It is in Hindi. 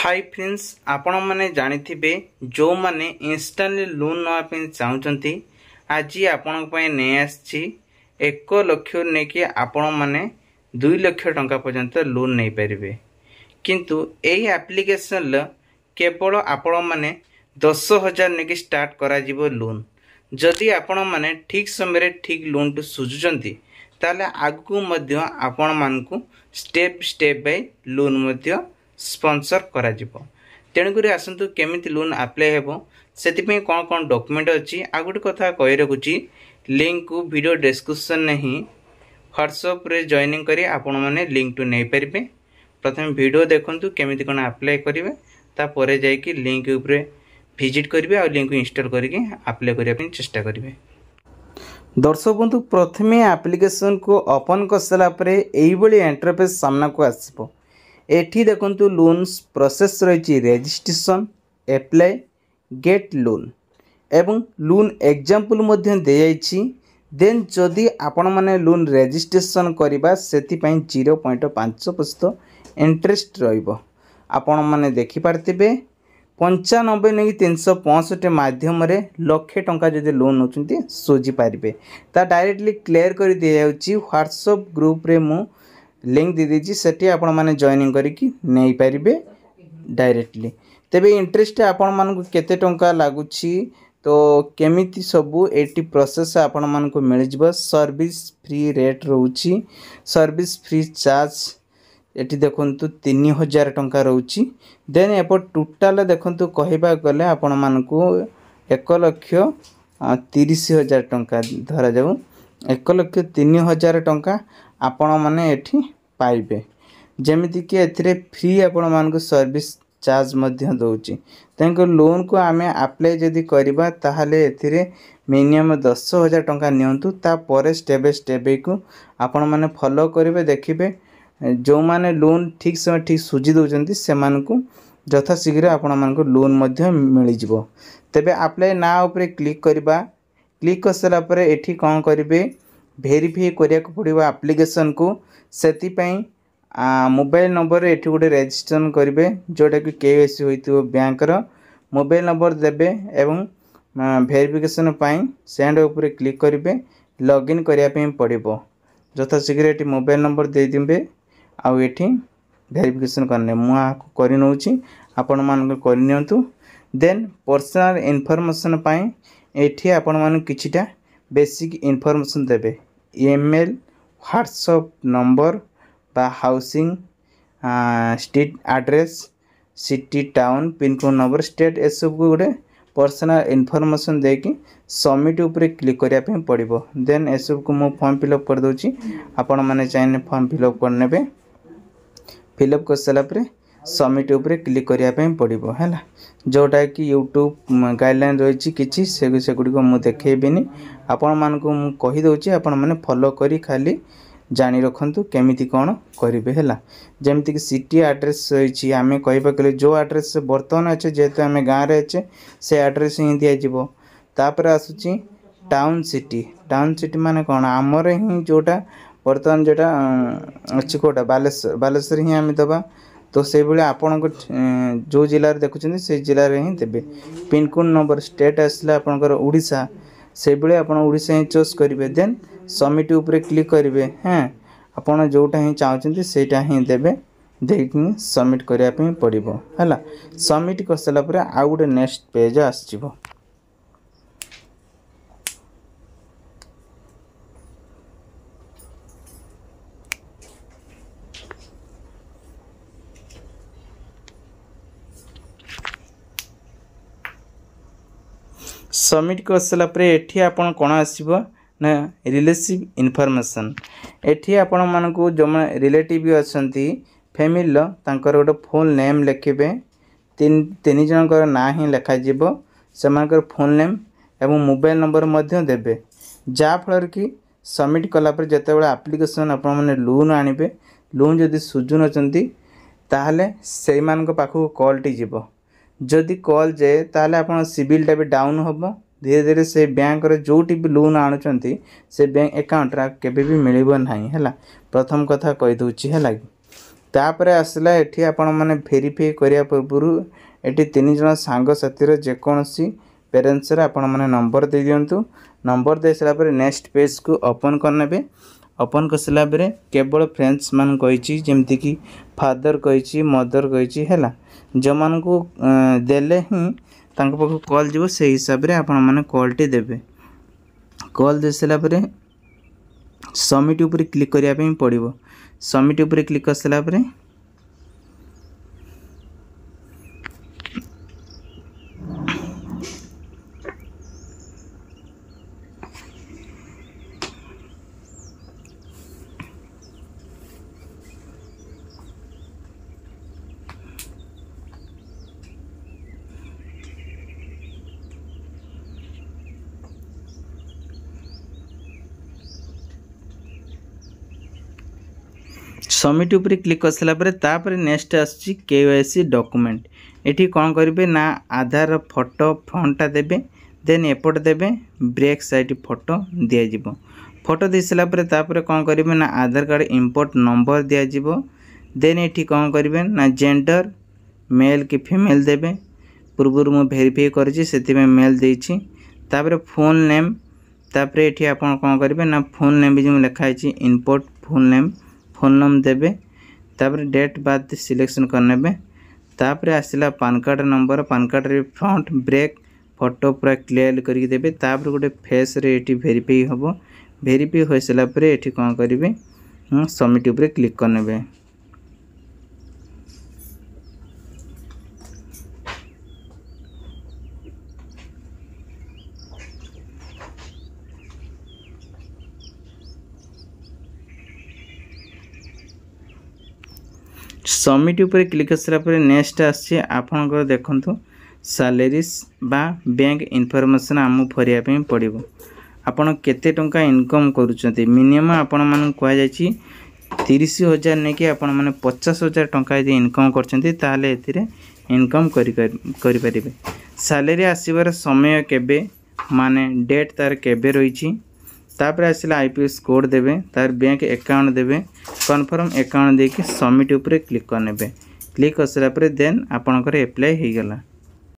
हाई फ्रेंड्स आपण मैंने जानिथिबे जो माने इंस्टांटली लोन नवा चाहूँगी आज आपण नहीं आसी 1 लाख नहीं आपण मैंने 2 लाख टंका पर्यंत लोन नहीं पारे किंतु यही एप्लिकेशन केवल आपण मैंने 10,000 नहीं स्टार्ट करा लोन जदि आपण मैंने ठीक समय ठीक लोन टू सुझुचंती ताले आगु मध्य आपण मानकु step step by loan sponsor करा जिवो तेणुक आसतु केमिति लोन अप्लाई हेबो सेतिपई कौन कौन डॉक्यूमेंट अच्छी आ गोटे कथा कही रखुची लिंक को वीडियो डिस्क्रिप्शन में ही व्हाट्सएप रे जॉइनिंग करी आपण माने लिंक टू नहीं पारे प्रथम वीडियो देखंतु केमिति कोन अप्लाई करिवे तापर जाई कि लिंक ऊपर विजिट करिवे आ लिंक को इंस्टॉल करके अप्लाई करिया पे चेष्टा करिवे। दर्शक बंधु प्रथमे एप्लिकेशन को ओपन कर सला परे एई बली इंटरफेस सामना को आसीबो एठी देखंतु लोन्स प्रोसेस रही रजिस्ट्रेशन एप्लाई गेट लोन एवं लोन एग्जांपल मध्य दे जाइछि देन जदि आपण माने लोन रजिस्ट्रेशन करबा सेति पई 0.5% इंटरेस्ट रहिबो आपण माने देखि पारतिबे 95 नहीं 365 माध्यम रे लक्षे टंका जदि लोन होचंती सोजी पारिबे ता डायरेक्टली क्लियर कर दिया जाउछि व्हाट्सएप ग्रुप रे मु लिंक दे दीजिए सेठी आपण माने जॉइनिंग करिकी नहीं पारिबे डायरेक्टली तेबे इंटरेस्ट आपण मानकु केते टंका लागुछि तो केमिति सबु एटी प्रोसेस आपण मानकु मिल जिवो सर्विस फ्री रेट रहउछि सर्विस फ्री चार्ज एटी देखंतु 3000 टंका रहउछि देन एपर टोटल देखंतु कहबा गले आपण मानकु 1,30,000 टंका धरा जाऊ 1,03,000 टंका आपण माने एठी पाइबे जेमिति कि एथिरे फ्री आपण मानकु सर्विस चार्ज मध्य दउची तेंको लोन को आमे अप्लाई जदि करबा ताहाले एथिरे मिनिमम 10,000 टंका नियंतु ता परे स्टेप बाय स्टेप को आपण माने फॉलो करिवे देखिबे जो माने लोन ठीक समय ठीक सुझी दउचंती से मानकु यथा शीघ्र आपण मानकु लोन मध्य मिली जिवो तबे अप्लाई ना ऊपर क्लिक करबा क्लिक करसला परे एठी कोन करिवे वेरीफाई करिया को पड़िबा एप्लिकेशन को सेति पई मोबाइल नंबर एठी गोटे रजिस्ट्रेशन करिवे जोटा कि केवाईसी होइतो बैंक रो मोबाइल नंबर देबे एवं वेरिफिकेशन पई सेंड ऊपर क्लिक करिवे लॉगिन करिया पई पड़िबो यथा शीघ्र एठी मोबाइल नंबर दे दिबे आ एठी वेरिफिकेशन करने मु आको करि नउची आपण मान करि नियंतु देन पर्सनल इन्फॉर्मेशन पई एठी आपण मान किछिटा बेसिक इन्फॉर्मेशन देबे ईमेल व्हाट्सएप नंबर बा housing street address city town pin code number state ए सब को गोटे पर्सनल इन्फॉर्मेशन देकी सबमिट ऊपर क्लिक करिया पे पड़िबो देन ए सब को मो फॉर्म फिलअप कर दोची आपण माने चाइने फॉर्म फिलअप कर नेबे फिलअप कर सला परे सबमिट ऊपर क्लिक करिया पे पड़िबो हैला जोटा कि यूट्यूब गाइडलाइन रही किछि से गुडी को मु देखेबिनी आपण मान को मु कहि दोची आपण माने फॉलो करी खाली जानी रखंतु केमिति कोन करिवे हैला जेमिति कि सिटी एड्रेस रही आमे कहबा कले जो एड्रेस वर्तमान अच्छे जेते आमे गाँ रे अच्छे से एड्रेस ही दिया जिवो तापर आसुची टाउन सिटी माने कोन हमर ही जोटा वर्तमान जोटा अच्छी कोटा बालेश्वर ही आमे दबा तो से बेले आपण को जो जिला रे देखुछन से जिला रे ही देबे पिन कोड नंबर स्टेट आसला आपनकर ओडिसा से बेले आपण ओडिसा ही चूज करिवे देन सबमिट ऊपर क्लिक करिवे हैं आपण जोटा ही चाहउछन सेटा ही देबे देखि सबमिट करिया पे पड़िबो हला सबमिट कर सला पर आ गुटे नेक्स्ट पेज आसीबो सबमिट कर सला पर एठी आपण कोन आसीबो ना रिलेटिव इन्फॉर्मेशन एठी आपण मानकु जो रिलेटिव अछंती फैमिली तांकर गोटे फोन नेम लिखिबे तीन जनकर ना ही लिखा जीवो सेमानकर फोन नेम एवं मोबाइल नंबर मध्य देबे जा फलर कि सबमिट कला पर जते बेला एप्लिकेशन आपण माने लोन आनिबे लोन जदि सुजुन अछंती ताहले सेई मानक पाखु कॉल टी जीवो जदि कॉल जाए ताहले आपण सिबिल टा भी डाउन होबो धीरे धीरे से बैंक रे जोटी भी लोन आणुचंती से बैंक अकाउंट रा केबे भी मिलिबो नाही हैला प्रथम कथा कहि दोची हैला तापर आसला एठी आपण माने वेरीफाई करिया पूर्व एठी 3 जण सांग साथीर जेकोसी पेरेंट्स रे आपण माने नंबर दे दियंतु। नंबर दे सला पर नेक्स्ट पेज को ओपन करनेबे। ओपन करसला पर केवल फ्रेंड्स मान कहिछि जेमति कि फादर कहिछि मदर कहिछि हैला जो मान को देले ही तांको पाखु कॉल जीवो से हिसाब रे आपण माने कॉल टी देबे। कॉल दे सला पर सबमिट ऊपर क्लिक करिया पे पड़िबो। सबमिट ऊपर क्लिक करसला पर सबमिट ऊपर क्लिक करसला पर तापर नेक्स्ट आछि केवाईसी डॉक्यूमेंट। एठी कोन करिवे ना आधार फोटो फ्रंटटा देबे देन एपट देबे ब्रेक साइड फोटो दिया जिवो। फोटो दिसला पर तापर कोन करिवे ना आधार कार्ड इंपोर्ट नंबर दिया जिवो। देन एठी कोन करिवे ना जेंडर मेल कि फीमेल देबे। पूर्व मु वेरीफाई करछि सेति में मेल देछि। तापर फोन नेम तापर एठी आपण कोन करिवे ना फोन नेम भी जो लिखा है import phone name phone number देबे। तापर डेट बात सिलेक्शन करनेबे। तापर आसिला PAN card number PAN card रे फ्रंट ब्रेक फोटो पूरा क्लियर करके देबे। तापर गोटे फेस रे एठी वेरीफाई हबो। वेरीफाई होइसला पर एठी कोन करिवे सबमिट ऊपर क्लिक करनेबे। सबमिट ऊपर क्लिक करसला पर नेक्स्ट आछि आपनकर देखंतु सैलरीज बा बैंक इनफॉरमेशन आमु भरिया पे पड़िबो। आपण केते टंका इनकम करूचंती मिनिमम आपण मन कोआ जायछि 30,000 ने कि आपण माने 50,000 टंका यदि इनकम करचंती ताले एथिरे इनकम करि परिबे। सैलरी आसीबार समय केबे माने डेट तार केबे रहिछि। तापर आसिला आईपीएस कोड देबे तार बैंक अकाउंट देबे कन्फर्म अकाउंट देके सबमिट ऊपर क्लिक करनेबे। क्लिक करसला पर देन आपनकर अप्लाई हो गला।